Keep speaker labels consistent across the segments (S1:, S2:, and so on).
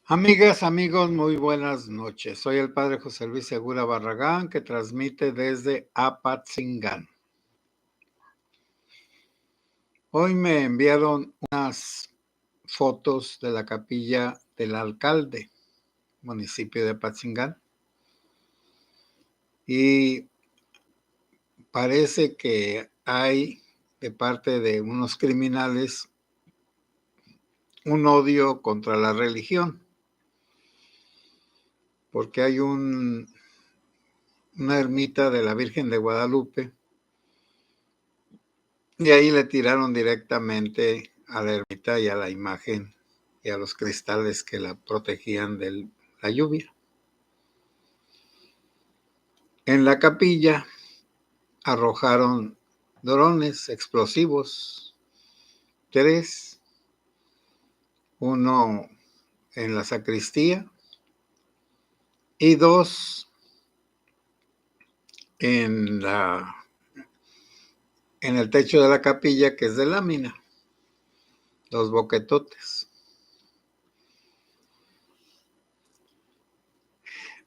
S1: Amigas, amigos, muy buenas noches. Soy el padre José Luis Segura Barragán, que transmite desde Apatzingán. Hoy me enviaron unas fotos de la capilla del alcalde, municipio de Apatzingán, y parece que hay de parte de unos criminales un odio contra la religión, porque hay una ermita de la Virgen de Guadalupe y ahí le tiraron directamente a la ermita y a la imagen y a los cristales que la protegían de la lluvia. En la capilla arrojaron drones explosivos, 3, uno en la sacristía y 2 en el techo de la capilla, que es de lámina, los boquetotes.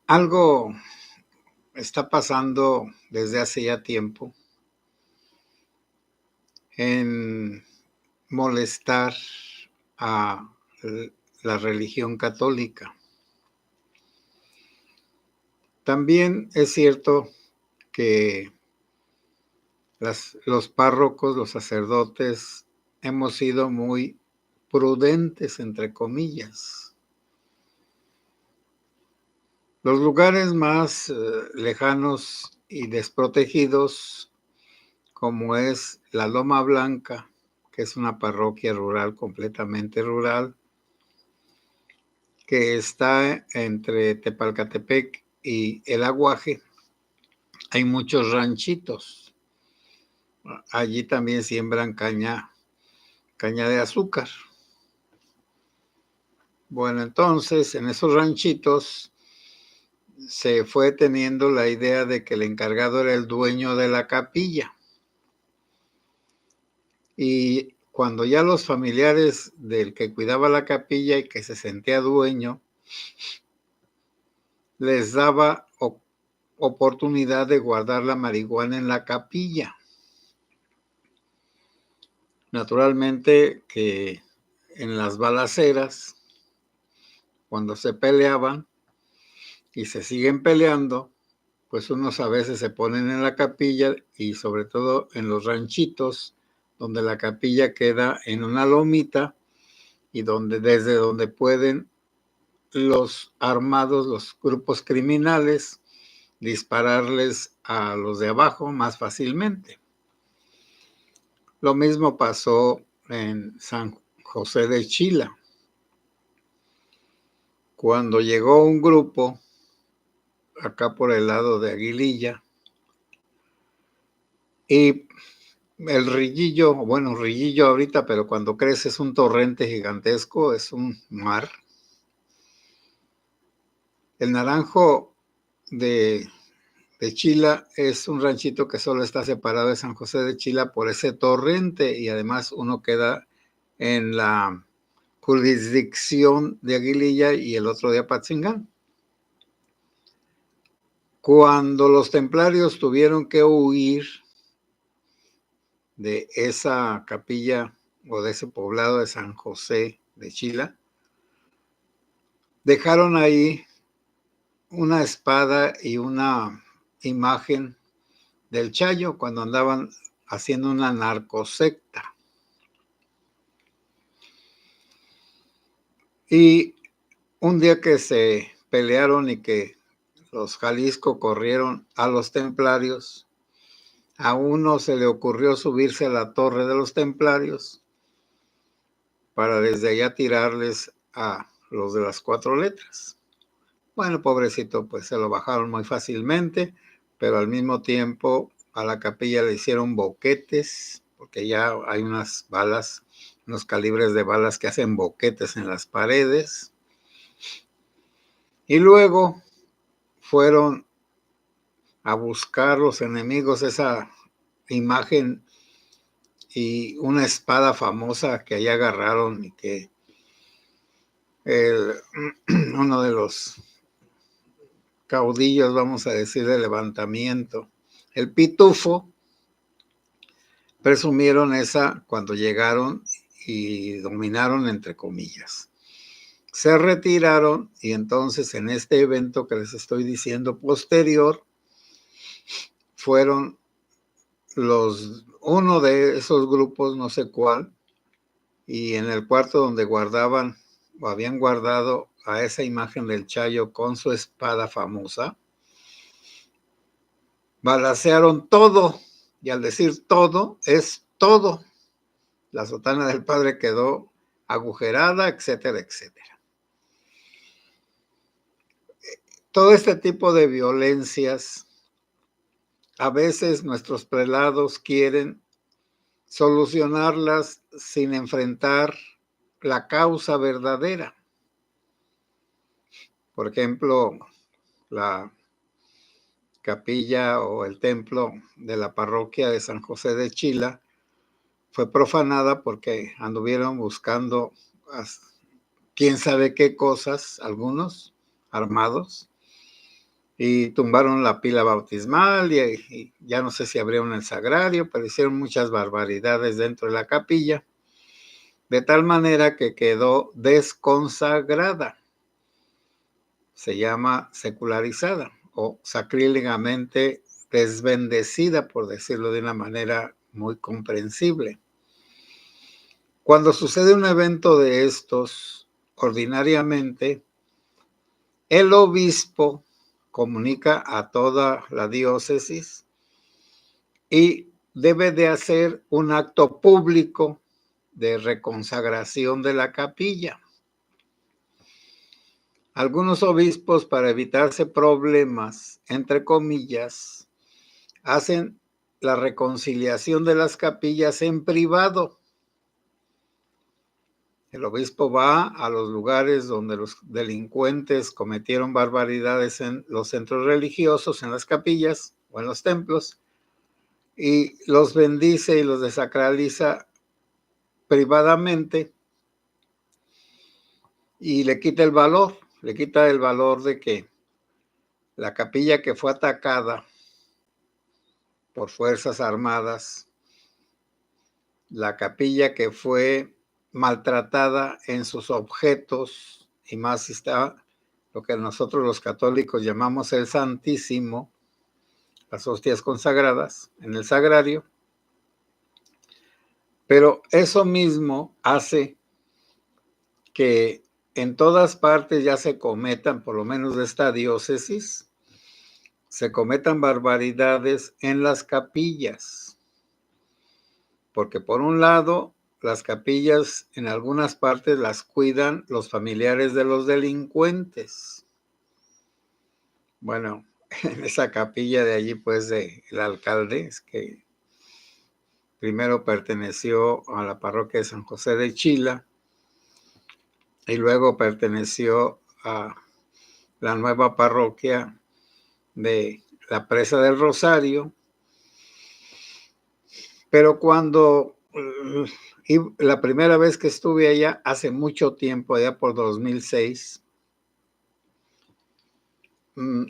S1: Algo está pasando desde hace ya tiempo en molestar a la religión católica. También es cierto que los párrocos, los sacerdotes, hemos sido muy prudentes, entre comillas. Los lugares más lejanos y desprotegidos, como es la Loma Blanca, que es una parroquia rural, completamente rural, que está entre Tepalcatepec y El Aguaje, hay muchos ranchitos. Allí también siembran caña de azúcar. Bueno, entonces en esos ranchitos se fue teniendo la idea de que el encargado era el dueño de la capilla. Y cuando ya los familiares del que cuidaba la capilla y que se sentía dueño, les daba oportunidad de guardar la marihuana en la capilla. Naturalmente que en las balaceras, cuando se peleaban y se siguen peleando, pues unos a veces se ponen en la capilla y sobre todo en los ranchitos, donde la capilla queda en una lomita y desde donde pueden los armados, los grupos criminales, dispararles a los de abajo más fácilmente. Lo mismo pasó en San José de Chila, cuando llegó un grupo acá por el lado de Aguililla y el Rillillo, bueno, Rillillo ahorita, pero cuando crece es un torrente gigantesco, es un mar. El Naranjo de Chila es un ranchito que solo está separado de San José de Chila por ese torrente y además uno queda en la jurisdicción de Aguililla y el otro de Apatzingán. Cuando los templarios tuvieron que huir de esa capilla o de ese poblado de San José de Chila, dejaron ahí una espada y una imagen del Chayo cuando andaban haciendo una narcosecta. Y un día que se pelearon y que los Jalisco corrieron a los templarios, a uno se le ocurrió subirse a la torre de los templarios para desde allá tirarles a los de las 4 letras. Bueno, pobrecito, pues se lo bajaron muy fácilmente, pero al mismo tiempo a la capilla le hicieron boquetes, porque ya hay unas balas unos calibres de balas que hacen boquetes en las paredes. Y luego fueron a buscar los enemigos esa imagen y una espada famosa que allá agarraron y que uno de los caudillos, vamos a decir, de levantamiento, el Pitufo, presumieron esa cuando llegaron y dominaron, entre comillas. Se retiraron y entonces en este evento que les estoy diciendo posterior, fueron uno de esos grupos, no sé cuál, y en el cuarto donde guardaban o habían guardado a esa imagen del Chayo con su espada famosa, balacearon todo, y al decir todo, es todo. La sotana del padre quedó agujerada, etcétera, etcétera. Todo este tipo de violencias, a veces nuestros prelados quieren solucionarlas sin enfrentar la causa verdadera. Por ejemplo, la capilla o el templo de la parroquia de San José de Chila fue profanada porque anduvieron buscando quién sabe qué cosas, algunos armados, y tumbaron la pila bautismal y ya no sé si abrieron el sagrario, pero hicieron muchas barbaridades dentro de la capilla, de tal manera que quedó desconsagrada. Se llama secularizada o sacrílegamente desbendecida, por decirlo de una manera muy comprensible. Cuando sucede un evento de estos, ordinariamente, el obispo comunica a toda la diócesis y debe de hacer un acto público de reconsagración de la capilla. Algunos obispos, para evitarse problemas, entre comillas, hacen la reconciliación de las capillas en privado. El obispo va a los lugares donde los delincuentes cometieron barbaridades en los centros religiosos, en las capillas o en los templos, y los bendice y los desacraliza privadamente y le quita el valor de que la capilla que fue atacada por fuerzas armadas, la capilla que fue maltratada en sus objetos, y más está lo que nosotros los católicos llamamos el Santísimo, las hostias consagradas en el sagrario, pero eso mismo hace que en todas partes ya se cometan, por lo menos de esta diócesis, se cometan barbaridades en las capillas, porque por un lado, las capillas en algunas partes las cuidan los familiares de los delincuentes. Bueno, en esa capilla de allí, pues, del alcalde, es que primero perteneció a la parroquia de San José de Chila y luego perteneció a la nueva parroquia de la Presa del Rosario. Pero cuando la primera vez que estuve allá, hace mucho tiempo, allá por 2006,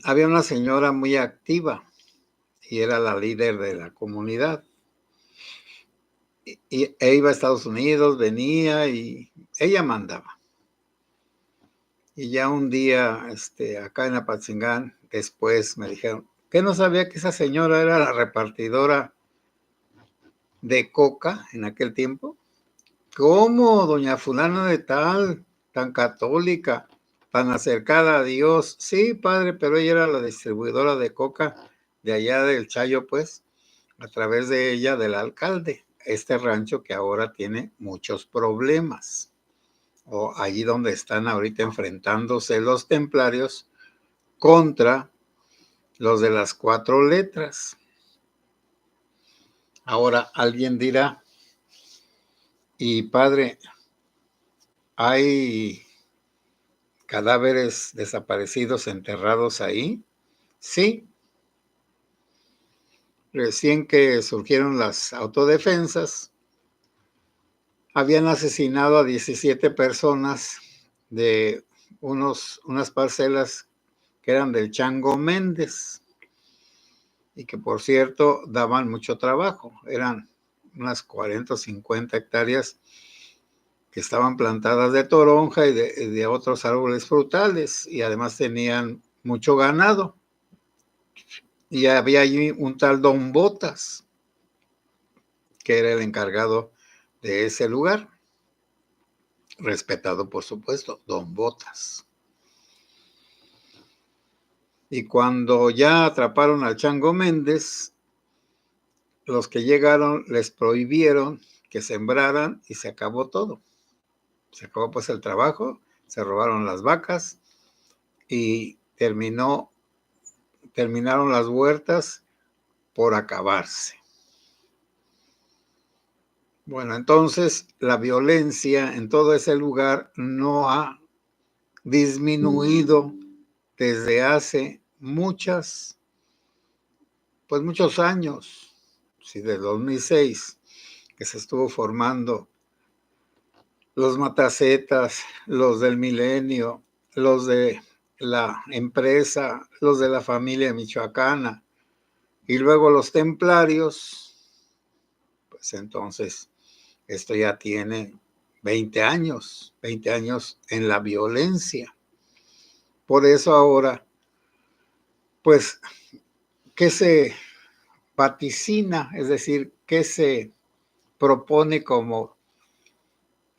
S1: había una señora muy activa y era la líder de la comunidad. E iba a Estados Unidos, venía y ella mandaba. Y ya un día, acá en Apatzingán, después me dijeron, ¿qué no sabía que esa señora era la repartidora de coca en aquel tiempo? ¿Cómo, doña fulana de tal, tan católica, tan acercada a Dios? Sí, padre, pero ella era la distribuidora de coca de allá del Chayo, pues, a través de ella, del alcalde, este rancho que ahora tiene muchos problemas, o allí donde están ahorita enfrentándose los templarios contra los de las 4 letras. Ahora alguien dirá, Y padre, ¿hay cadáveres desaparecidos enterrados ahí? Sí, recién que surgieron las autodefensas, habían asesinado a 17 personas de unas parcelas que eran del Chango Méndez y que, por cierto, daban mucho trabajo. Eran unas 40 o 50 hectáreas que estaban plantadas de toronja y de otros árboles frutales, y además tenían mucho ganado. Y había allí un tal Don Botas, que era el encargado de ese lugar, respetado por supuesto, Don Botas. Y cuando ya atraparon al Chango Méndez, los que llegaron les prohibieron que sembraran y se acabó todo. Se acabó pues el trabajo, se robaron las vacas y terminaron las huertas por acabarse. Bueno, entonces la violencia en todo ese lugar no ha disminuido desde hace muchos años, sí, de 2006, que se estuvo formando los Matacetas, los del Milenio, los de la empresa, los de la familia michoacana, y luego los templarios. Pues entonces esto ya tiene 20 años en la violencia. Por eso ahora, pues, ¿qué se vaticina? Es decir, ¿qué se propone como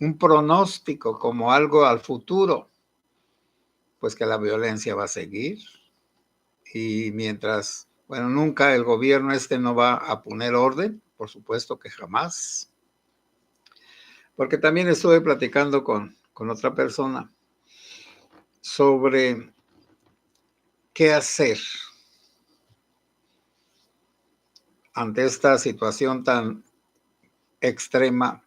S1: un pronóstico, como algo al futuro? Pues que la violencia va a seguir. Y mientras, bueno, nunca el gobierno no va a poner orden, por supuesto que jamás. Porque también estuve platicando con otra persona sobre qué hacer ante esta situación tan extrema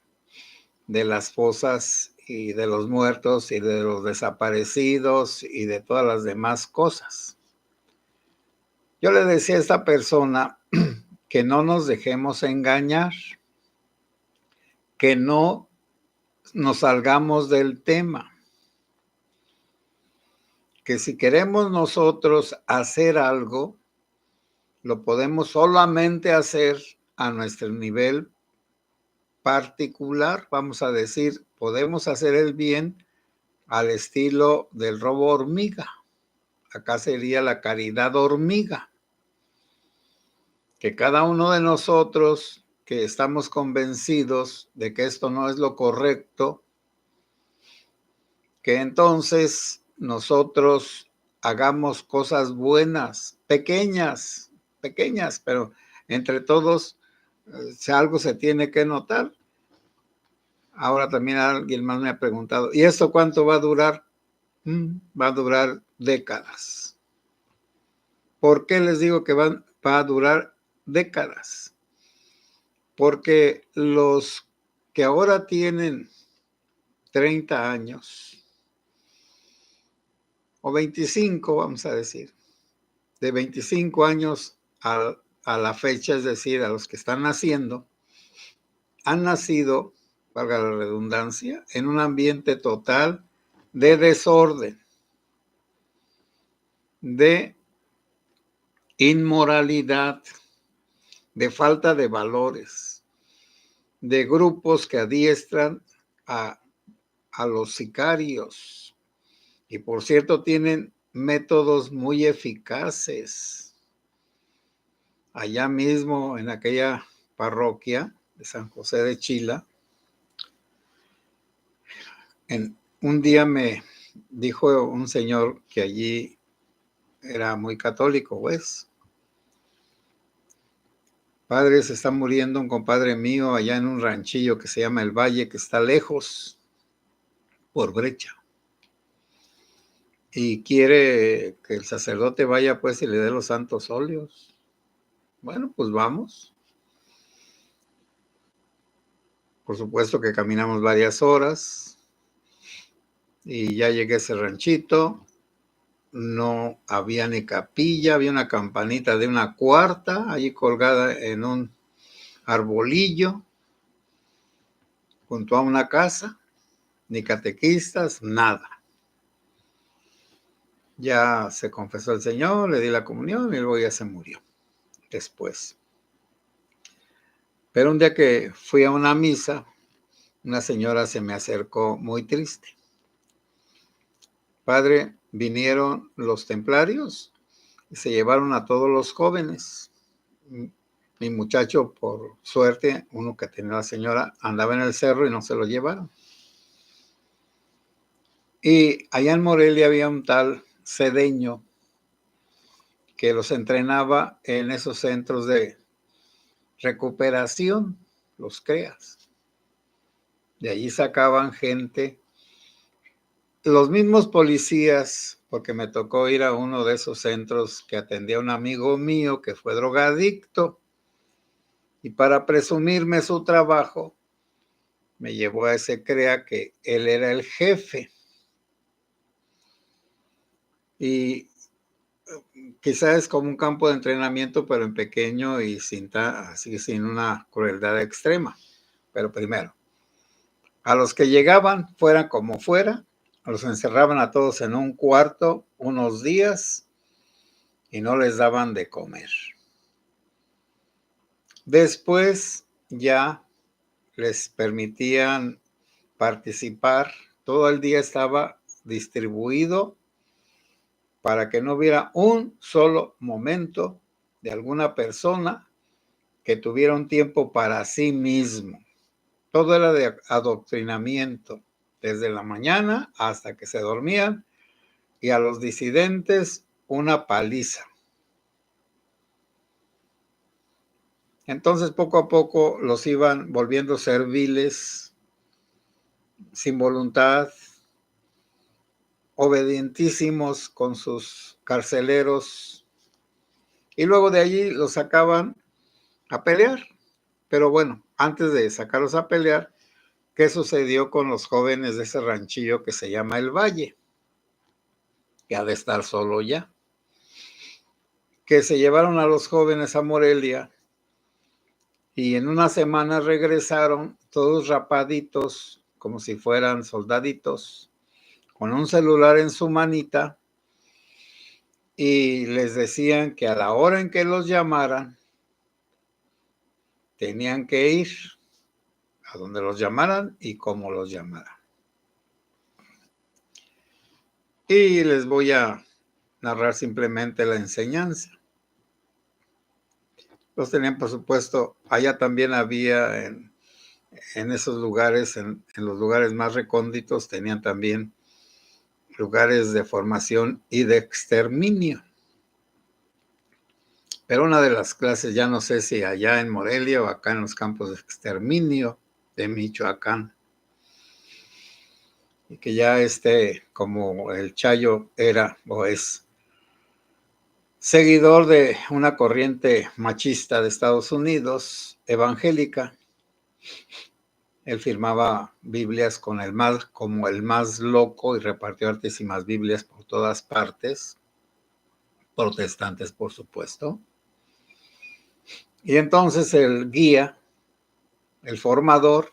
S1: de las fosas y de los muertos y de los desaparecidos y de todas las demás cosas. Yo le decía a esta persona que no nos dejemos engañar, que no nos salgamos del tema, que si queremos nosotros hacer algo, lo podemos solamente hacer a nuestro nivel particular, vamos a decir, podemos hacer el bien al estilo del robo hormiga. Acá sería la caridad hormiga, que cada uno de nosotros que estamos convencidos de que esto no es lo correcto, que entonces nosotros hagamos cosas buenas, pequeñas, pero entre todos si algo se tiene que notar. Ahora también alguien más me ha preguntado, ¿y esto cuánto va a durar? Va a durar décadas. ¿Por qué les digo que va a durar décadas? Porque los que ahora tienen 30 años o 25, vamos a decir, de 25 años a la fecha, es decir, a los que están naciendo, han nacido, valga la redundancia, en un ambiente total de desorden, de inmoralidad, de falta de valores, de grupos que adiestran a los sicarios. Y por cierto, tienen métodos muy eficaces. Allá mismo, en aquella parroquia de San José de Chila, un día me dijo un señor que allí era muy católico, pues. Padre, se está muriendo un compadre mío allá en un ranchillo que se llama El Valle, que está lejos, por Brecha. Y quiere que el sacerdote vaya pues y le dé los santos óleos. Bueno, pues vamos. Por supuesto que caminamos varias horas y ya llegué a ese ranchito. No había ni capilla, había una campanita de una cuarta allí colgada en un arbolillo junto a una casa, ni catequistas, nada. Ya se confesó el Señor, le di la comunión y luego ya se murió después. Pero un día que fui a una misa, una señora se me acercó muy triste. Padre, vinieron los templarios y se llevaron a todos los jóvenes. Mi muchacho, por suerte, uno que tenía la señora, andaba en el cerro y no se lo llevaron. Y allá en Morelia había un tal Cedeño que los entrenaba en esos centros de recuperación, los CREAS. De allí sacaban gente, los mismos policías, porque me tocó ir a uno de esos centros que atendía a un amigo mío que fue drogadicto, y para presumirme su trabajo, me llevó a ese CREA que él era el jefe. Y quizás es como un campo de entrenamiento, pero en pequeño y así, sin una crueldad extrema. Pero primero, a los que llegaban, fueran como fuera, los encerraban a todos en un cuarto unos días y no les daban de comer. Después ya les permitían participar. Todo el día estaba distribuido para que no hubiera un solo momento de alguna persona que tuviera un tiempo para sí mismo. Todo era de adoctrinamiento, desde la mañana hasta que se dormían, y a los disidentes una paliza. Entonces poco a poco los iban volviendo serviles, sin voluntad, obedientísimos con sus carceleros, y luego de allí los sacaban a pelear. Pero bueno, antes de sacarlos a pelear, ¿qué sucedió con los jóvenes de ese ranchillo que se llama El Valle? Que ha de estar solo ya. Que se llevaron a los jóvenes a Morelia y en una semana regresaron todos rapaditos, como si fueran soldaditos, con un celular en su manita, y les decían que a la hora en que los llamaran, tenían que ir a donde los llamaran y cómo los llamaran. Y les voy a narrar simplemente la enseñanza. Los tenían, por supuesto, allá también había en esos lugares, en los lugares más recónditos, tenían también lugares de formación y de exterminio. Pero una de las clases, ya no sé si allá en Morelia o acá en los campos de exterminio de Michoacán, y que ya como el Chayo era o es seguidor de una corriente machista de Estados Unidos, evangélica. Él firmaba Biblias como el más loco y repartió hartísimas Biblias por todas partes, protestantes por supuesto. Y entonces el guía, el formador,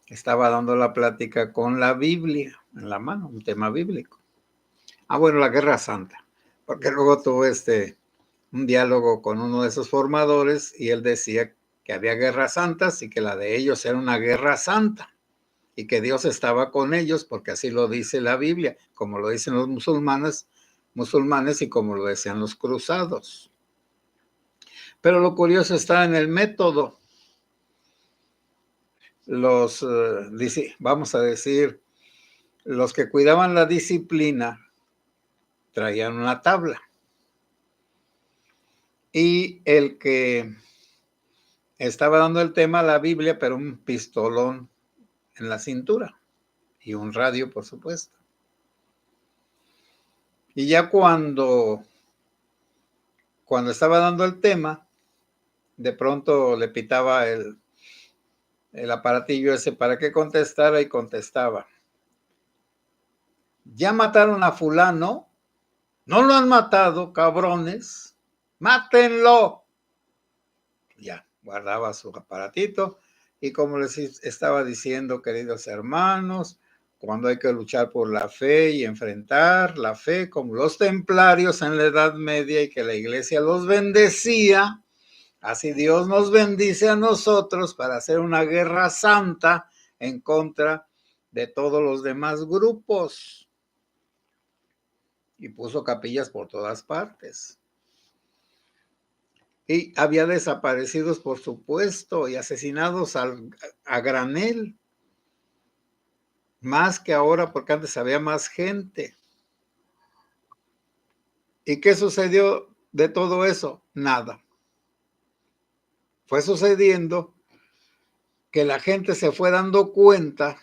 S1: estaba dando la plática con la Biblia en la mano, un tema bíblico. Bueno, la Guerra Santa, porque luego tuve un diálogo con uno de esos formadores y él decía que había guerras santas y que la de ellos era una guerra santa y que Dios estaba con ellos porque así lo dice la Biblia, como lo dicen los musulmanes y como lo decían los cruzados. Pero lo curioso está en el método. Vamos a decir, los que cuidaban la disciplina traían una tabla y el que estaba dando el tema, la Biblia, pero un pistolón en la cintura y un radio, por supuesto. Y ya cuando estaba dando el tema, de pronto le pitaba el el aparatillo ese para que contestara y contestaba. Ya mataron a fulano, no lo han matado, cabrones, mátenlo. Ya, guardaba su aparatito y como les estaba diciendo, queridos hermanos, cuando hay que luchar por la fe y enfrentar la fe como los templarios en la Edad Media y que la iglesia los bendecía, así Dios nos bendice a nosotros para hacer una guerra santa en contra de todos los demás grupos. Y puso capillas por todas partes. Y había desaparecidos, por supuesto, y asesinados a granel. Más que ahora, porque antes había más gente. ¿Y qué sucedió de todo eso? Nada. Fue sucediendo que la gente se fue dando cuenta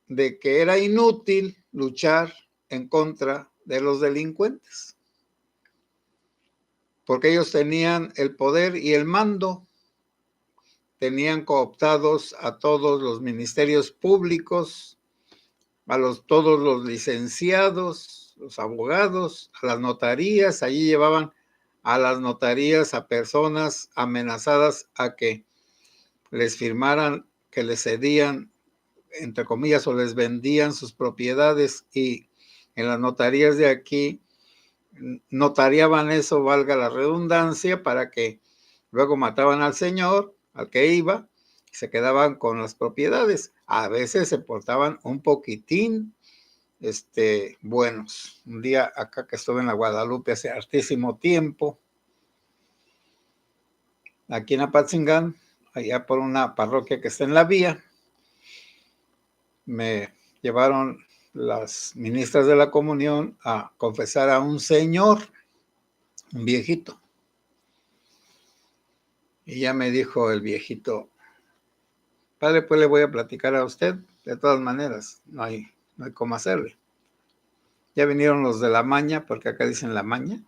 S1: de que era inútil luchar en contra de los delincuentes, porque ellos tenían el poder y el mando, tenían cooptados a todos los ministerios públicos, a todos los licenciados, los abogados, a las notarías. Allí llevaban a las notarías a personas amenazadas a que les firmaran, que les cedían, entre comillas, o les vendían sus propiedades, y en las notarías de aquí notariaban eso, valga la redundancia, para que luego mataban al señor, al que iba, y se quedaban con las propiedades. A veces se portaban un poquitín buenos. Un día acá que estuve en la Guadalupe hace hartísimo tiempo, aquí en Apatzingán, allá por una parroquia que está en la vía, me llevaron las ministras de la comunión a confesar a un señor, un viejito. Y ya me dijo el viejito: padre, pues le voy a platicar a usted, de todas maneras, no hay cómo hacerle. Ya vinieron los de la maña, porque acá dicen la maña,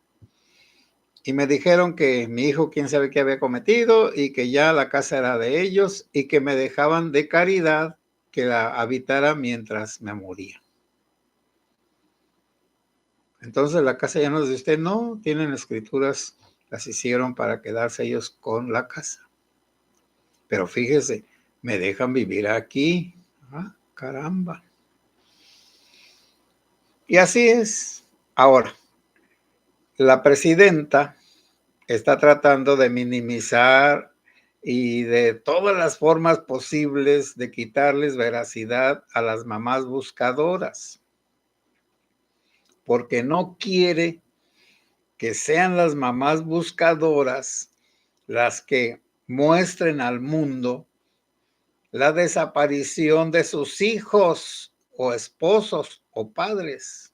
S1: y me dijeron que mi hijo quién sabe qué había cometido y que ya la casa era de ellos y que me dejaban de caridad que la habitara mientras me moría. Entonces la casa ya no es de usted. No, tienen escrituras, las hicieron para quedarse ellos con la casa. Pero fíjese, me dejan vivir aquí. Ah, caramba. Y así es. Ahora, la presidenta está tratando de minimizar y de todas las formas posibles de quitarles veracidad a las mamás buscadoras, porque no quiere que sean las mamás buscadoras las que muestren al mundo la desaparición de sus hijos o esposos o padres.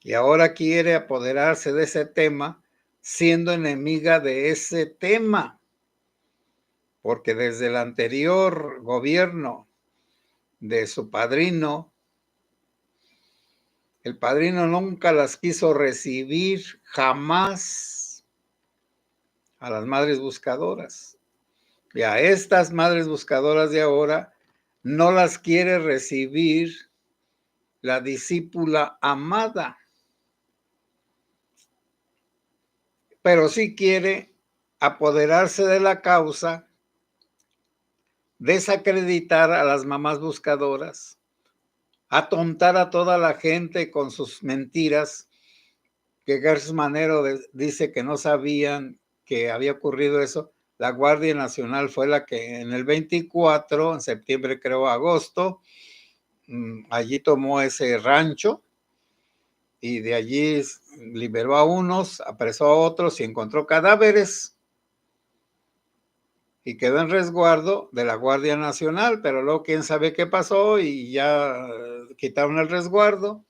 S1: Y ahora quiere apoderarse de ese tema siendo enemiga de ese tema, porque desde el anterior gobierno de su padrino, el padrino nunca las quiso recibir, jamás, a las madres buscadoras. Y a estas madres buscadoras de ahora no las quiere recibir la discípula amada, pero sí quiere apoderarse de la causa, desacreditar a las mamás buscadoras, atontar a toda la gente con sus mentiras, que Gertz Manero dice que no sabían que había ocurrido eso. La Guardia Nacional fue la que en el 24, en septiembre creo, agosto, allí tomó ese rancho y de allí liberó a unos, apresó a otros y encontró cadáveres y quedó en resguardo de la Guardia Nacional, pero luego quién sabe qué pasó y ya quitaron el resguardo.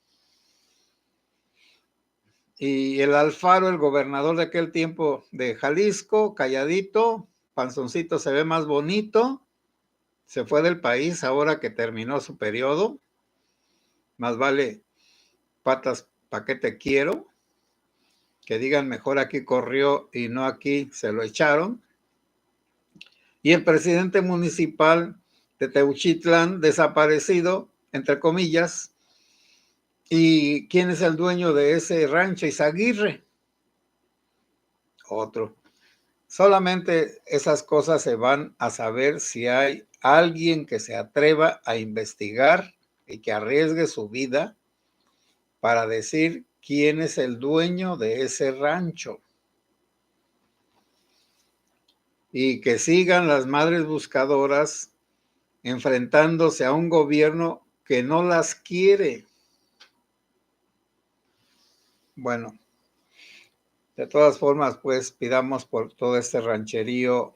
S1: Y el Alfaro, el gobernador de aquel tiempo de Jalisco, calladito, panzoncito se ve más bonito, se fue del país ahora que terminó su periodo. Más vale patas pa' qué te quiero, que digan mejor aquí corrió y no aquí se lo echaron. Y el presidente municipal de Teuchitlán, desaparecido, entre comillas. ¿Y quién es el dueño de ese rancho? Izaguirre. Otro. Solamente esas cosas se van a saber si hay alguien que se atreva a investigar y que arriesgue su vida para decir quién es el dueño de ese rancho. Y que sigan las madres buscadoras enfrentándose a un gobierno que no las quiere. Bueno, de todas formas, pues pidamos por todo este rancherío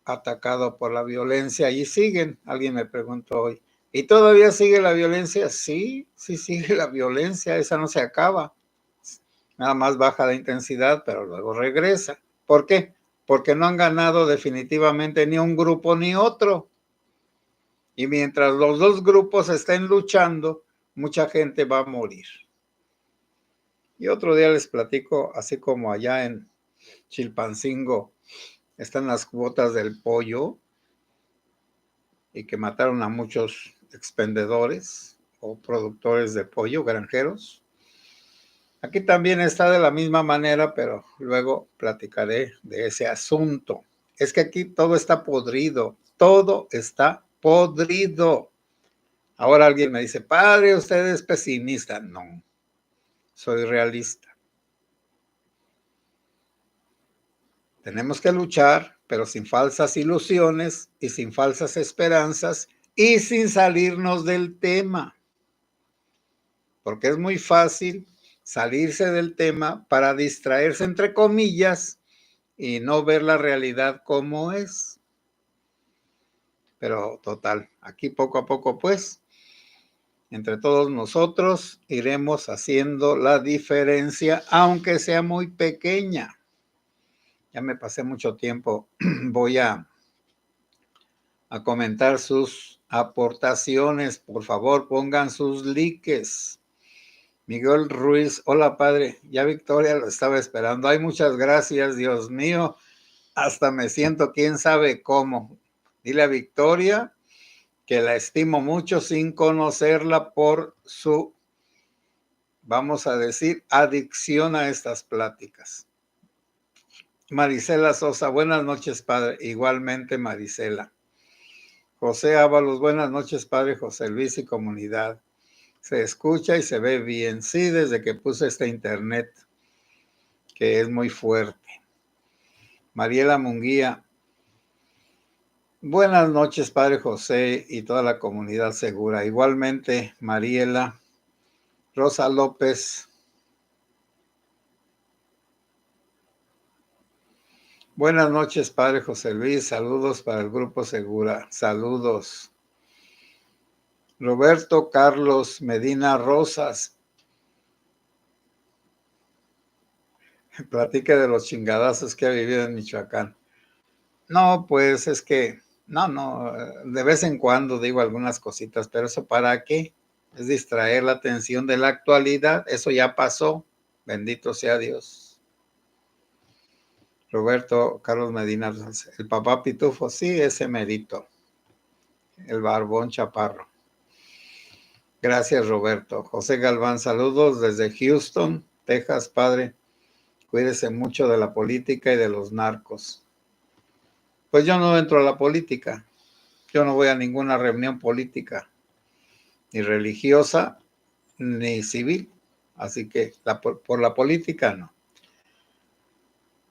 S1: atacado por la violencia y siguen. Alguien me preguntó hoy, ¿y todavía sigue la violencia? Sí, sí sigue la violencia, esa no se acaba. Nada más baja la intensidad, pero luego regresa. ¿Por qué? Porque no han ganado definitivamente ni un grupo ni otro. Y mientras los dos grupos estén luchando, mucha gente va a morir. Y otro día les platico, así como allá en Chilpancingo están las cuotas del pollo y que mataron a muchos expendedores o productores de pollo, granjeros. Aquí también está de la misma manera, pero luego platicaré de ese asunto. Es que aquí todo está podrido, todo está podrido. Ahora alguien me dice, padre, usted es pesimista. No, soy realista. Tenemos que luchar, pero sin falsas ilusiones y sin falsas esperanzas y sin salirnos del tema. Porque es muy fácil salirse del tema para distraerse, entre comillas, y no ver la realidad como es. Pero total, aquí poco a poco, pues, entre todos nosotros iremos haciendo la diferencia, aunque sea muy pequeña. Ya me pasé mucho tiempo. Voy a comentar sus aportaciones. Por favor, pongan sus likes. Miguel Ruiz, hola padre, ya Victoria lo estaba esperando. Ay, muchas gracias, Dios mío. Hasta me siento quién sabe cómo. Dile a Victoria que la estimo mucho sin conocerla por su, vamos a decir, adicción a estas pláticas. Marisela Sosa, buenas noches, padre. Igualmente, Marisela. José Ábalos, buenas noches, padre José Luis y comunidad. Se escucha y se ve bien. Sí, desde que puse este internet, que es muy fuerte. Mariela Munguía, buenas noches, padre José y toda la comunidad segura. Igualmente, Mariela. Rosa López, buenas noches, padre José Luis. Saludos para el grupo Segura. Saludos. Roberto Carlos Medina Rosas. Platique de los chingadazos que ha vivido en Michoacán. No, pues es que, no, de vez en cuando digo algunas cositas, pero ¿eso para qué? Es distraer la atención de la actualidad. Eso ya pasó. Bendito sea Dios. Roberto Carlos Medina, el papá Pitufo, sí, ese merito. El barbón chaparro. Gracias, Roberto. José Galván, saludos desde Houston, Texas, padre. Cuídese mucho de la política y de los narcos. Pues yo no entro a la política. Yo no voy a ninguna reunión política, ni religiosa, ni civil. Así que por la política no.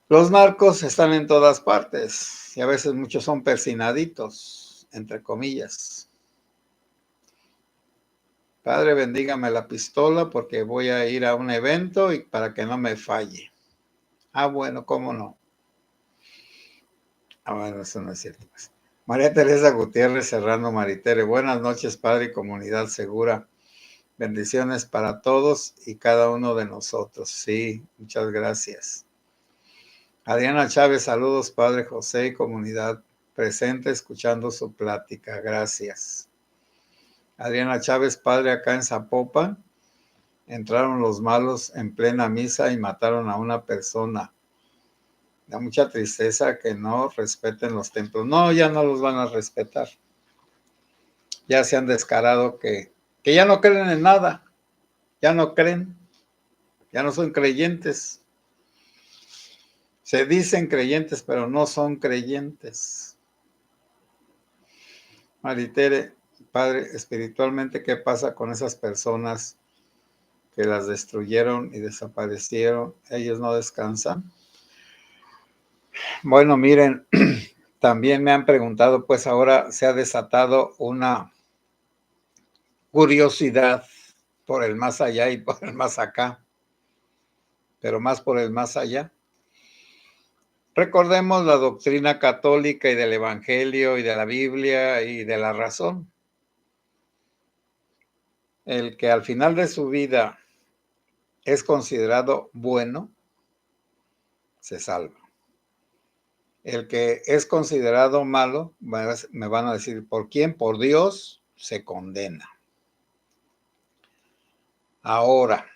S1: Los narcos están en todas partes y a veces muchos son persinaditos, entre comillas. Padre, bendígame la pistola porque voy a ir a un evento y para que no me falle. Ah, bueno, ¿cómo no? Ah, bueno, eso no es cierto. Pues. María Teresa Gutiérrez Serrano Maritere, buenas noches, Padre y comunidad segura. Bendiciones para todos y cada uno de nosotros. Sí, muchas gracias. Adriana Chávez, saludos, Padre José y comunidad presente escuchando su plática. Gracias. Adriana Chávez, Padre, acá en Zapopan, entraron los malos en plena misa y mataron a una persona. Da mucha tristeza que no respeten los templos. No, ya no los van a respetar. Ya se han descarado que ya no creen en nada. Ya no creen. Ya no son creyentes. Se dicen creyentes, pero no son creyentes. Maritere, Padre, espiritualmente, ¿qué pasa con esas personas que las destruyeron y desaparecieron? ¿Ellos no descansan? Bueno, miren, también me han preguntado, pues ahora se ha desatado una curiosidad por el más allá y por el más acá, pero más por el más allá. Recordemos la doctrina católica y del Evangelio y de la Biblia y de la razón. El que al final de su vida es considerado bueno, se salva. El que es considerado malo, me van a decir, ¿por quién? Por Dios, se condena. Ahora,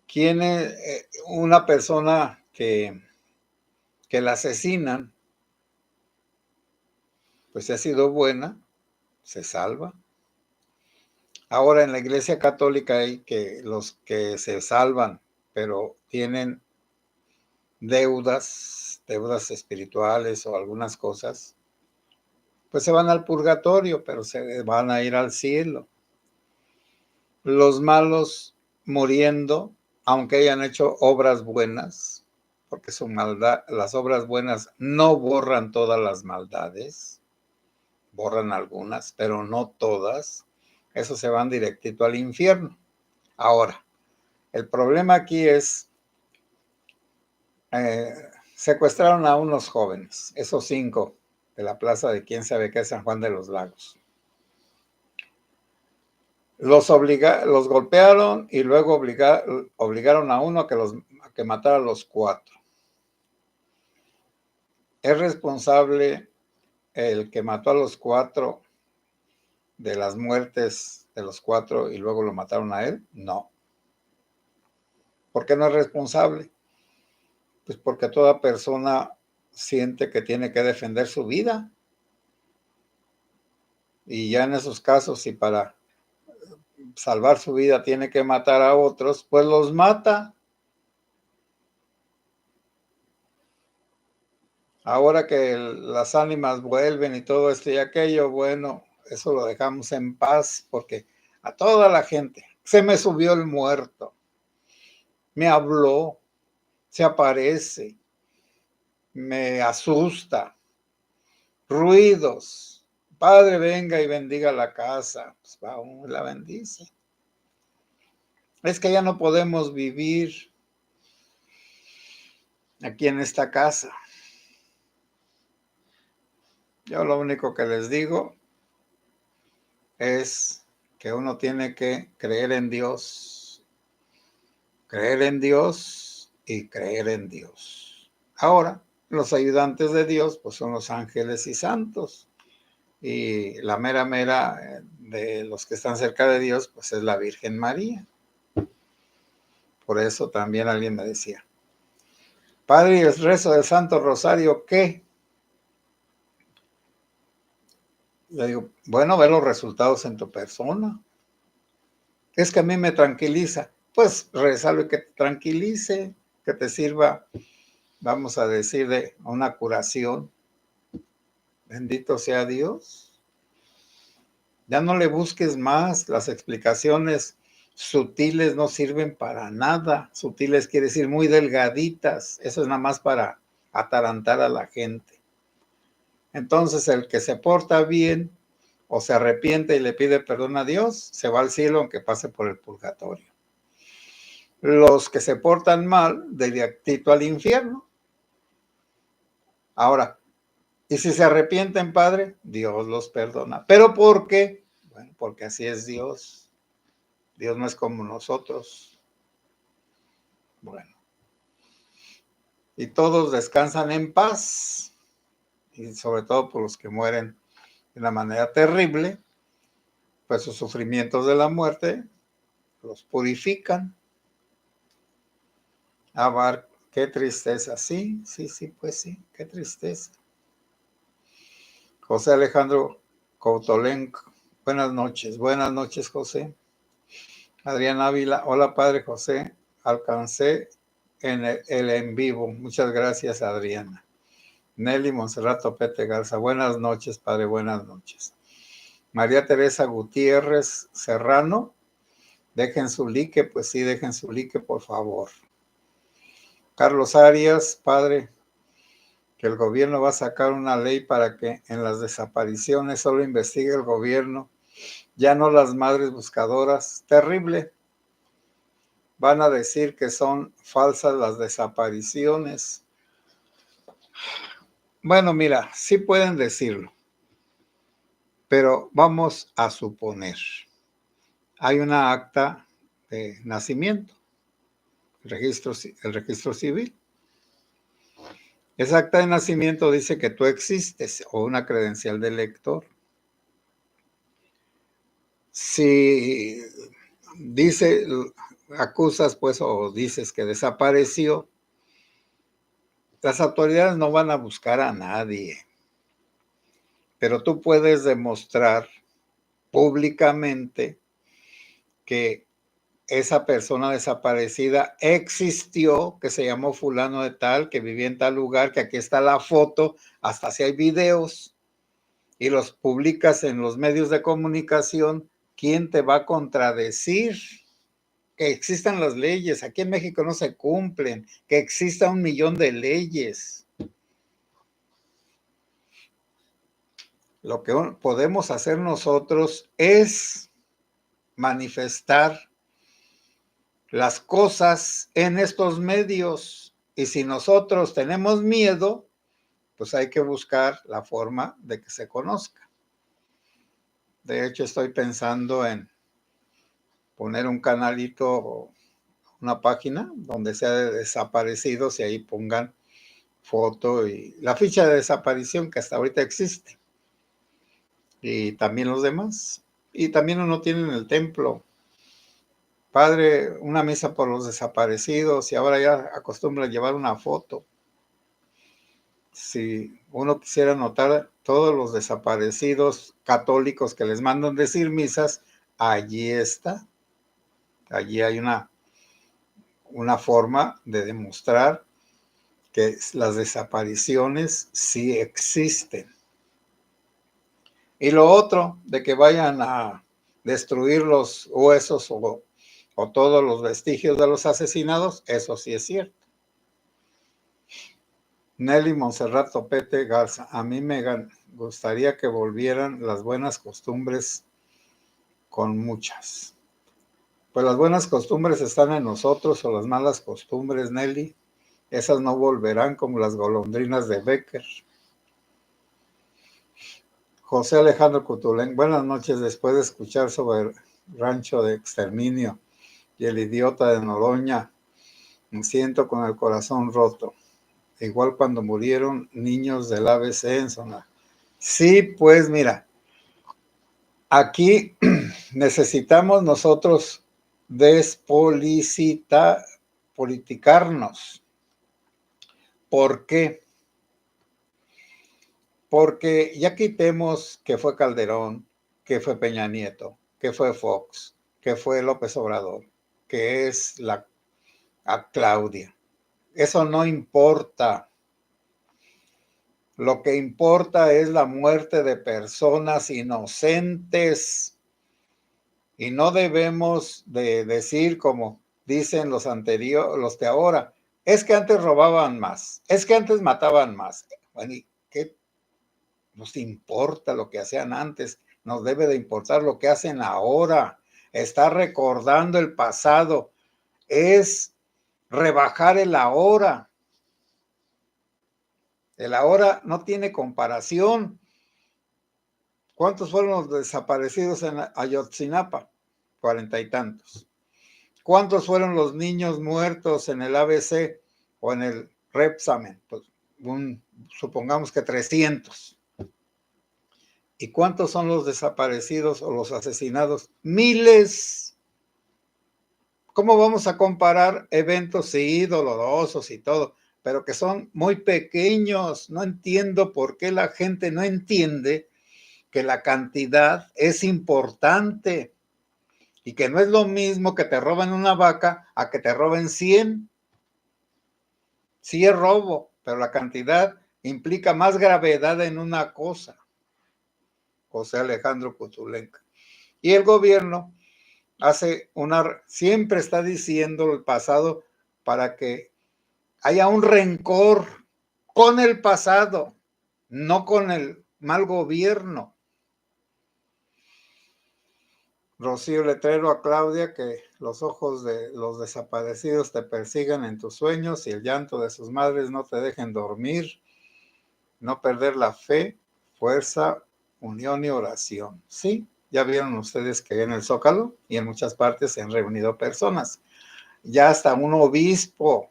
S1: ¿quién es una persona que la asesinan? Pues si ha sido buena, se salva. Ahora en la Iglesia Católica hay que los que se salvan, pero tienen deudas espirituales o algunas cosas, pues se van al purgatorio, pero se van a ir al cielo. Los malos muriendo, aunque hayan hecho obras buenas, porque su maldad, las obras buenas no borran todas las maldades, borran algunas, pero no todas. Esos se van directito al infierno. Ahora, el problema aquí es, secuestraron a unos jóvenes, esos 5 de la plaza de quién sabe qué, San Juan de los Lagos. Los golpearon y luego obligaron a uno a que matara a los 4. ¿Es responsable el que mató a los 4 de las muertes de los 4 y luego lo mataron a él? No. ¿Por qué no es responsable? Pues porque toda persona siente que tiene que defender su vida. Y ya en esos casos, si para salvar su vida tiene que matar a otros, pues los mata. Ahora que las ánimas vuelven y todo esto y aquello, bueno, eso lo dejamos en paz porque a toda la gente se me subió el muerto, me habló, se aparece, me asusta, ruidos. Padre, venga y bendiga la casa. Pues va uno y la bendice. Es que ya no podemos vivir aquí en esta casa. Yo lo único que les digo es que uno tiene que creer en Dios y creer en Dios. Ahora, los ayudantes de Dios, pues son los ángeles y santos. Y la mera de los que están cerca de Dios, pues es la Virgen María. Por eso también alguien me decía, Padre, ¿y el rezo del Santo Rosario qué? Le digo, bueno, ve los resultados en tu persona. Es que a mí me tranquiliza. Pues rezarlo y que te tranquilice, que te sirva, vamos a decir, de una curación. Bendito sea Dios. Ya no le busques más. Las explicaciones sutiles no sirven para nada. Sutiles quiere decir muy delgaditas. Eso es nada más para atarantar a la gente. Entonces el que se porta bien o se arrepiente y le pide perdón a Dios, se va al cielo aunque pase por el purgatorio. Los que se portan mal, directito al infierno. Ahora, y si se arrepienten, Padre, Dios los perdona. ¿Pero por qué? Bueno, porque así es Dios. Dios no es como nosotros. Bueno. Y todos descansan en paz. Y sobre todo por los que mueren de una manera terrible, pues sus sufrimientos de la muerte los purifican. Qué tristeza. Sí, sí, sí, pues sí, qué tristeza. José Alejandro Coutolenco. Buenas noches, José. Adrián Ávila, hola Padre José, alcancé en el en vivo. Muchas gracias, Adriana. Nelly Monserrato Pete Garza, buenas noches, Padre, buenas noches. María Teresa Gutiérrez Serrano, dejen su like, pues sí, dejen su like, por favor. Carlos Arias, Padre, que el gobierno va a sacar una ley para que en las desapariciones solo investigue el gobierno, ya no las madres buscadoras. Terrible. Van a decir que son falsas las desapariciones. Bueno, mira, sí pueden decirlo, pero vamos a suponer. Hay una acta de nacimiento, el registro civil. Esa acta de nacimiento dice que tú existes o una credencial de lector. Si dice, acusas pues o dices que desapareció, las autoridades no van a buscar a nadie, pero tú puedes demostrar públicamente que esa persona desaparecida existió, que se llamó fulano de tal, que vivía en tal lugar, que aquí está la foto, hasta si hay videos y los publicas en los medios de comunicación, ¿quién te va a contradecir? Que existan las leyes, aquí en México no se cumplen, que exista 1,000,000 de leyes. Lo que podemos hacer nosotros es manifestar las cosas en estos medios, y si nosotros tenemos miedo, pues hay que buscar la forma de que se conozca. De hecho, estoy pensando en poner un canalito, una página donde sea de desaparecidos y ahí pongan foto y la ficha de desaparición que hasta ahorita existe. Y también los demás. Y también uno tiene en el templo, Padre, una misa por los desaparecidos, y ahora ya acostumbra llevar una foto. Si uno quisiera notar todos los desaparecidos católicos que les mandan decir misas, allí está. Allí hay una forma de demostrar que las desapariciones sí existen. Y lo otro, de que vayan a destruir los huesos o todos los vestigios de los asesinados, eso sí es cierto. Nelly Monserrat Topete Garza, a mí me gustaría que volvieran las buenas costumbres con muchas. Pues las buenas costumbres están en nosotros, o las malas costumbres, Nelly, esas no volverán, como las golondrinas de Becker. José Alejandro Cutulén, buenas noches. Después de escuchar sobre el rancho de exterminio y el idiota de Noroña, me siento con el corazón roto. Igual cuando murieron niños del ABC en zona. Sí, pues mira, aquí necesitamos nosotros politicarnos. ¿Por qué? Porque ya quitemos que fue Calderón, que fue Peña Nieto, que fue Fox, que fue López Obrador, que es a Claudia. Eso no importa. Lo que importa es la muerte de personas inocentes. Y no debemos de decir, como dicen los anteriores, los de ahora, es que antes robaban más, es que antes mataban más. Bueno, ¿y qué nos importa lo que hacían antes? Nos debe de importar lo que hacen ahora. Estar recordando el pasado es rebajar el ahora. El ahora no tiene comparación. ¿Cuántos fueron los desaparecidos en Ayotzinapa? 40 y tantos. ¿Cuántos fueron los niños muertos en el ABC o en el Repsamen? Pues supongamos que 300. ¿Y cuántos son los desaparecidos o los asesinados? Miles. ¿Cómo vamos a comparar eventos, sí, dolorosos y todo, pero que son muy pequeños? No entiendo por qué la gente no entiende que la cantidad es importante y que no es lo mismo que te roben una vaca a que te roben 100. Sí es robo, pero la cantidad implica más gravedad en una cosa. José Alejandro Kutulenka. Y el gobierno siempre está diciendo el pasado para que haya un rencor con el pasado, no con el mal gobierno. Rocío Letrero a Claudia, que los ojos de los desaparecidos te persigan en tus sueños y el llanto de sus madres no te dejen dormir, no perder la fe, fuerza, unión y oración. Sí, ya vieron ustedes que en el Zócalo y en muchas partes se han reunido personas. Ya hasta un obispo,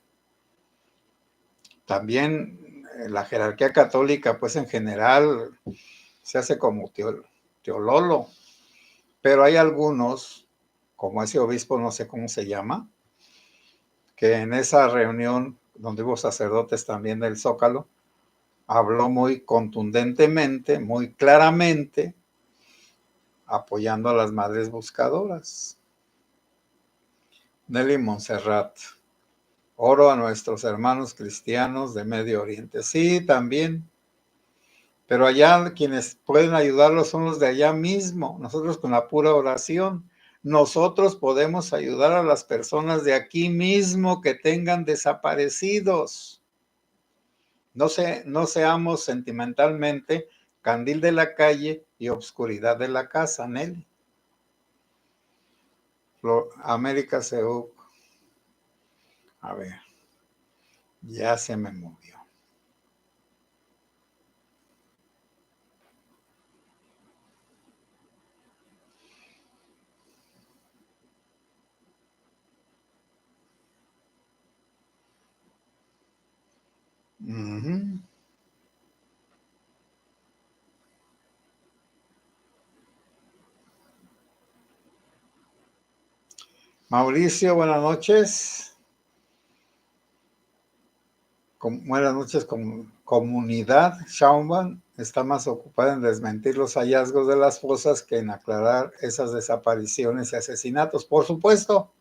S1: también la jerarquía católica, pues en general se hace como teololo, pero hay algunos, como ese obispo, no sé cómo se llama, que en esa reunión donde hubo sacerdotes también del Zócalo, habló muy contundentemente, muy claramente, apoyando a las madres buscadoras. Nelly Montserrat. Oro a nuestros hermanos cristianos de Medio Oriente. Sí, también. Pero allá quienes pueden ayudarlos son los de allá mismo. Nosotros con la pura oración. Nosotros podemos ayudar a las personas de aquí mismo que tengan desaparecidos. No seamos sentimentalmente candil de la calle y obscuridad de la casa, Nelly. América Seuc. A ver, ya se me movió. Mauricio, buenas noches. Buenas noches, comunidad. Shauman está más ocupada en desmentir los hallazgos de las fosas que en aclarar esas desapariciones y asesinatos. Por supuesto,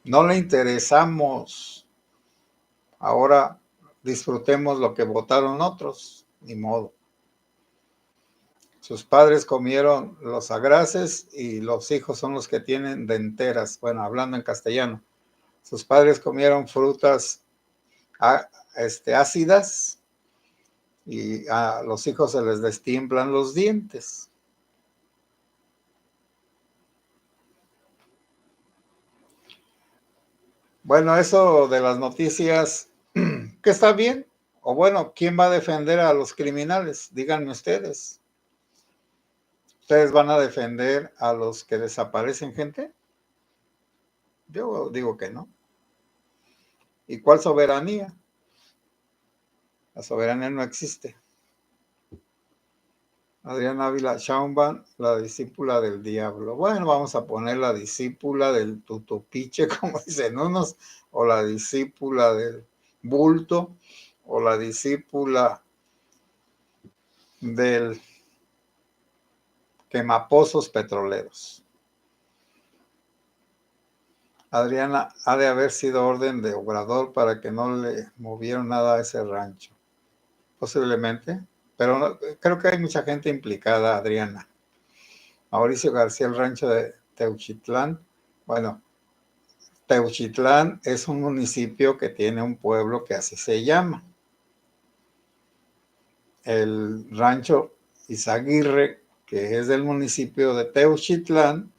S1: no le interesamos. Ahora disfrutemos lo que votaron otros, ni modo. Sus padres comieron los agraces y los hijos son los que tienen denteras. Bueno, hablando en castellano. Sus padres comieron frutas ácidas y a los hijos se les destiemplan los dientes. Bueno, eso de las noticias, ¿que está bien? O bueno, ¿quién va a defender a los criminales? Díganme ustedes. ¿Ustedes van a defender a los que desaparecen gente? Yo digo que no. ¿Y cuál soberanía? La soberanía no existe. Adriana Ávila Schaumban, la discípula del diablo. Bueno, vamos a poner la discípula del tutupiche, como dicen unos, o la discípula del bulto, o la discípula del quemapozos petroleros. Adriana, ha de haber sido orden de Obrador para que no le movieron nada a ese rancho. Posiblemente, pero no, creo que hay mucha gente implicada, Adriana. Mauricio García, el rancho de Teuchitlán. Bueno, Teuchitlán es un municipio que tiene un pueblo que así se llama. El rancho Izaguirre, que es del municipio de Teuchitlán,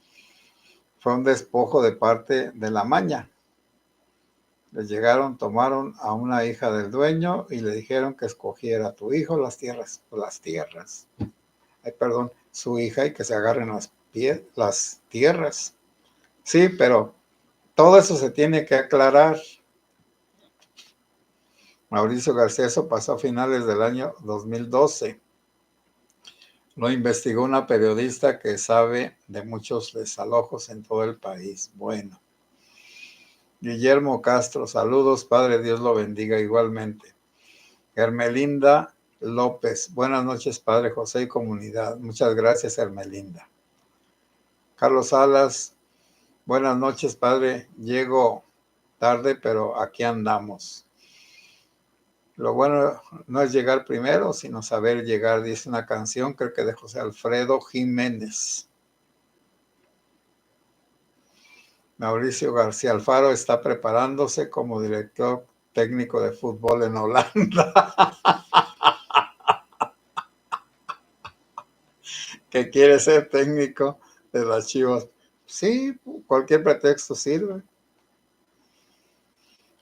S1: fue un despojo de parte de la Maña. Le llegaron, tomaron a una hija del dueño y le dijeron que escogiera a tu hijo las tierras, su hija y que se agarren las tierras. Sí, pero todo eso se tiene que aclarar. Mauricio García, eso pasó a finales del año 2012. Lo investigó una periodista que sabe de muchos desalojos en todo el país. Bueno. Guillermo Castro, saludos, Padre, Dios lo bendiga igualmente. Hermelinda López, buenas noches, Padre José y comunidad. Muchas gracias, Hermelinda. Carlos Salas, buenas noches, Padre. Llego tarde, pero aquí andamos. Lo bueno no es llegar primero, sino saber llegar, dice una canción, creo que de José Alfredo Jiménez. Mauricio García Alfaro está preparándose como director técnico de fútbol en Holanda. Que quiere ser técnico de las Chivas. Sí, cualquier pretexto sirve.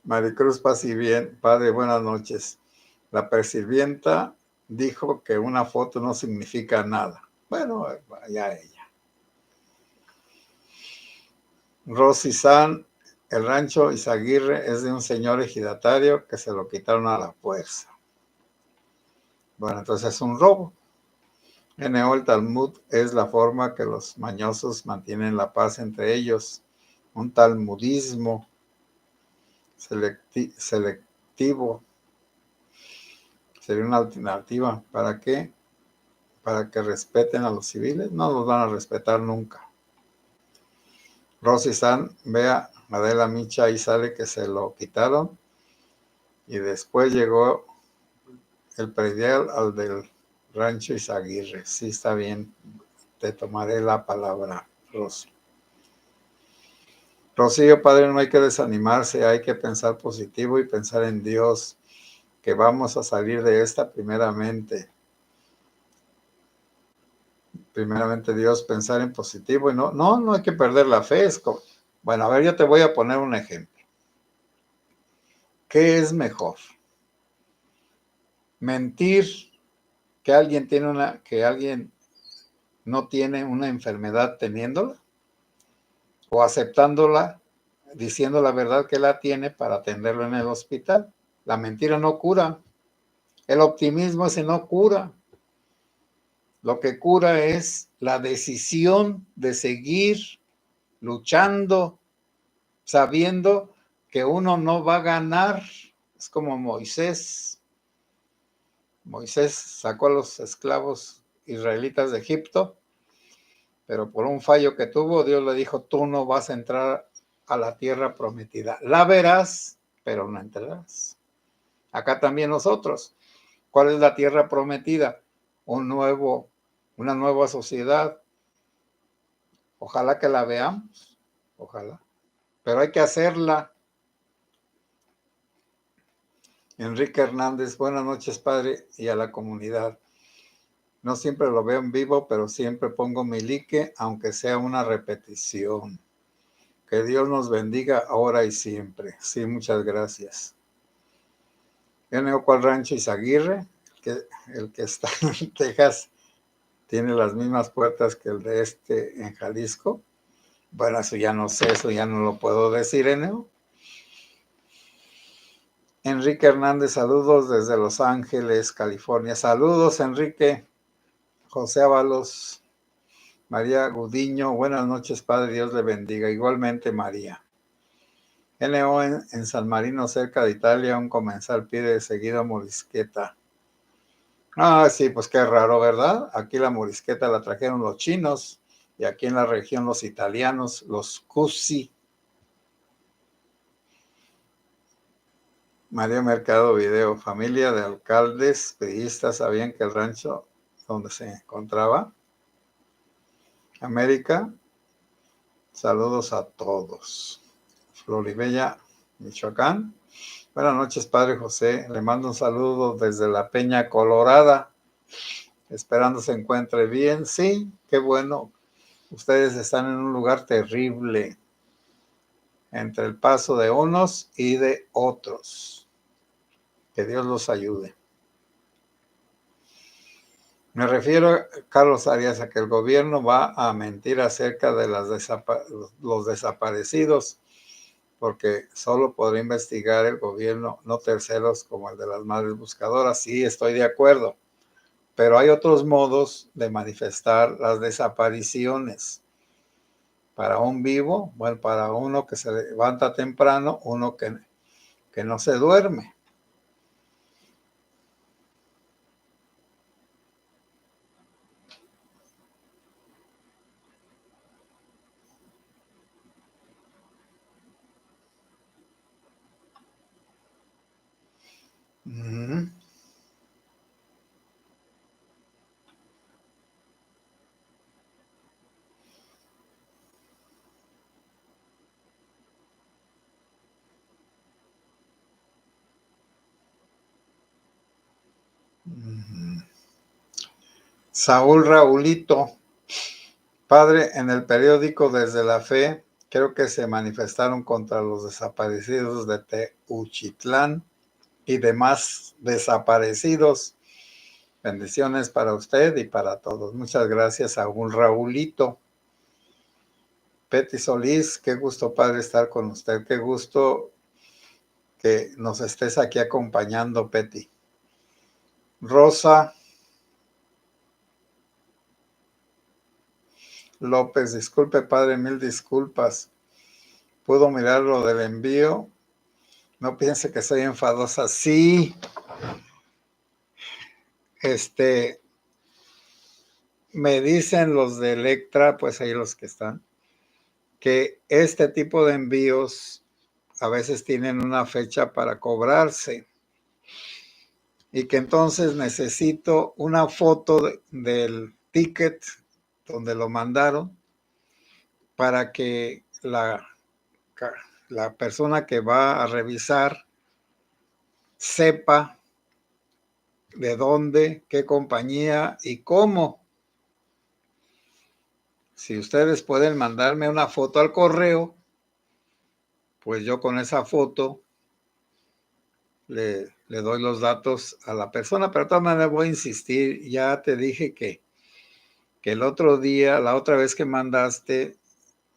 S1: Maricruz Paz y bien, Padre, buenas noches. La presirvienta dijo que una foto no significa nada. Bueno, ya ella. Rosy San, el rancho Izaguirre es de un señor ejidatario que se lo quitaron a la fuerza. Bueno, entonces es un robo. N.O. el Talmud es la forma que los mañosos mantienen la paz entre ellos. Un talmudismo selectivo sería una alternativa. ¿Para qué? Para que respeten a los civiles. No los van a respetar nunca. Rosy San, vea, Adela Micha, ahí sale que se lo quitaron y después llegó el predial al del rancho Izaguirre. Sí, está bien, te tomaré la palabra, Rosy. Rocío, Padre, no hay que desanimarse, hay que pensar positivo y pensar en Dios, que vamos a salir de esta primeramente. Primeramente Dios, pensar en positivo y no hay que perder la fe. Bueno, a ver, yo te voy a poner un ejemplo. ¿Qué es mejor? Mentir que alguien no tiene una enfermedad teniéndola, o aceptándola, diciendo la verdad que la tiene para atenderlo en el hospital. La mentira no cura. El optimismo ese no cura. Lo que cura es la decisión de seguir luchando, sabiendo que uno no va a ganar. Es como Moisés. Moisés sacó a los esclavos israelitas de Egipto, pero por un fallo que tuvo, Dios le dijo, tú no vas a entrar a la tierra prometida. La verás, pero no entrarás. Acá también nosotros. ¿Cuál es la tierra prometida? Una nueva sociedad. Ojalá que la veamos. Ojalá. Pero hay que hacerla. Enrique Hernández, buenas noches, Padre, y a la comunidad. No siempre lo veo en vivo, pero siempre pongo mi like, aunque sea una repetición. Que Dios nos bendiga ahora y siempre. Sí, muchas gracias. N.O. ¿Cuál rancho Izaguirre? El que está en Texas tiene las mismas puertas que el de en Jalisco. Bueno, eso ya no sé, eso ya no lo puedo decir, N.O. Enrique Hernández, saludos desde Los Ángeles, California. Saludos, Enrique. José Ábalos, María Gudiño, buenas noches, Padre, Dios le bendiga. Igualmente, María. N.O. en San Marino, cerca de Italia, un comensal pide seguido morisqueta. Ah, sí, pues qué raro, ¿verdad? Aquí la morisqueta la trajeron los chinos y aquí en la región los italianos, los cusi. María Mercado Video, familia de alcaldes priistas sabían que el rancho donde se encontraba América. Saludos a todos. Floribella, Michoacán. Buenas noches, Padre José. Le mando un saludo desde la Peña Colorada. Esperando se encuentre bien. Sí, qué bueno. Ustedes están en un lugar terrible entre el paso de unos y de otros. Que Dios los ayude. Me refiero, Carlos Arias, a que el gobierno va a mentir acerca de los desaparecidos, porque solo podrá investigar el gobierno, no terceros como el de las madres buscadoras. Sí, estoy de acuerdo, Pero hay otros modos de manifestar las desapariciones. Para un vivo, bueno, para uno que se levanta temprano, uno que no se duerme. Uh-huh. Uh-huh. Saúl Raulito, padre, en el periódico Desde la Fe, creo que se manifestaron contra los desaparecidos de Teuchitlán y demás desaparecidos. Bendiciones para usted y para todos. Muchas gracias, Saúl Raulito. Petty Solís, qué gusto, padre, estar con usted. Qué gusto que nos estés aquí acompañando, Petty. Rosa López, disculpe, padre, mil disculpas. ¿Puedo mirar lo del envío? No piense que soy enfadosa. Sí, me dicen los de Electra, pues ahí los que están, que este tipo de envíos a veces tienen una fecha para cobrarse y que entonces necesito una foto del ticket donde lo mandaron para que la persona que va a revisar sepa de dónde, qué compañía y cómo. Si ustedes pueden mandarme una foto al correo, pues yo con esa foto le doy los datos a la persona, pero de todas maneras voy a insistir. Ya te dije que el otro día, la otra vez que mandaste,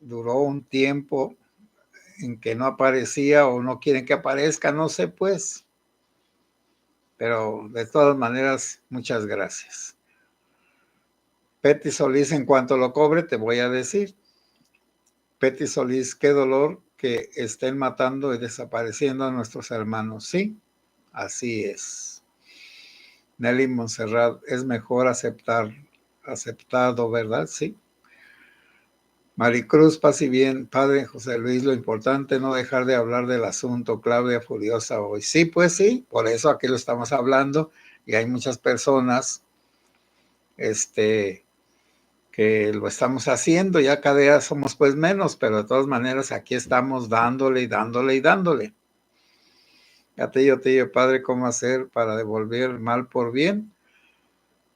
S1: duró un tiempo en que no aparecía o no quieren que aparezca, no sé pues. Pero de todas maneras, muchas gracias. Petty Solís, en cuanto lo cobre, te voy a decir. Petty Solís, qué dolor que estén matando y desapareciendo a nuestros hermanos. Sí, así es. Nelly Montserrat, es mejor aceptado, ¿verdad? Sí. Maricruz, paz y bien, padre José Luis, lo importante es no dejar de hablar del asunto. Claudia Furiosa hoy. Sí, pues sí, por eso aquí lo estamos hablando y hay muchas personas que lo estamos haciendo, ya cada día somos pues menos, pero de todas maneras aquí estamos dándole y dándole y dándole. Tío, padre, ¿cómo hacer para devolver mal por bien?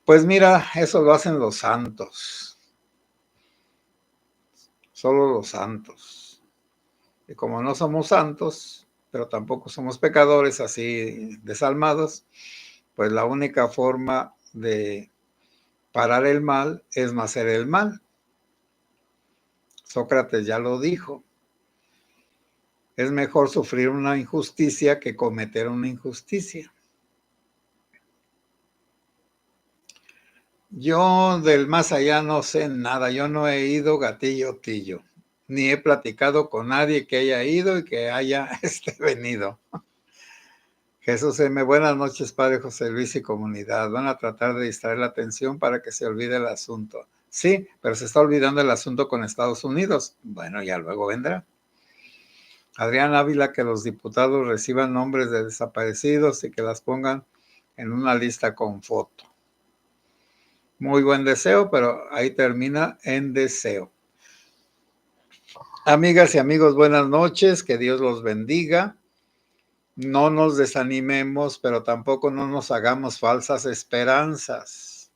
S1: Pues mira, eso lo hacen los santos, solo los santos. Y como no somos santos, pero tampoco somos pecadores así desalmados, pues la única forma de parar el mal es no hacer el mal. Sócrates ya lo dijo. Es mejor sufrir una injusticia que cometer una injusticia. Yo del más allá no sé nada. Yo no he ido Gatillo Tillo, ni he platicado con nadie que haya ido y que haya venido. Jesús M. Buenas noches, padre José Luis y comunidad. Van a tratar de distraer la atención para que se olvide el asunto. Sí, pero se está olvidando el asunto con Estados Unidos. Bueno, ya luego vendrá. Adrián Ávila, que los diputados reciban nombres de desaparecidos y que las pongan en una lista con foto. Muy buen deseo, pero ahí termina en deseo. Amigas y amigos, buenas noches, que Dios los bendiga. No nos desanimemos, pero tampoco no nos hagamos falsas esperanzas.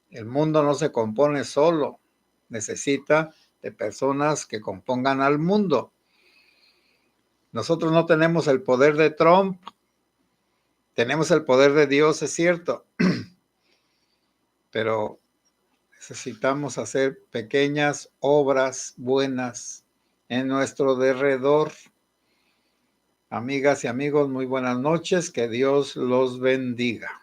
S1: El mundo no se compone solo, necesita de personas que compongan al mundo. Nosotros no tenemos el poder de Trump, tenemos el poder de Dios, es cierto, pero necesitamos hacer pequeñas obras buenas en nuestro derredor. Amigas y amigos, muy buenas noches, que Dios los bendiga.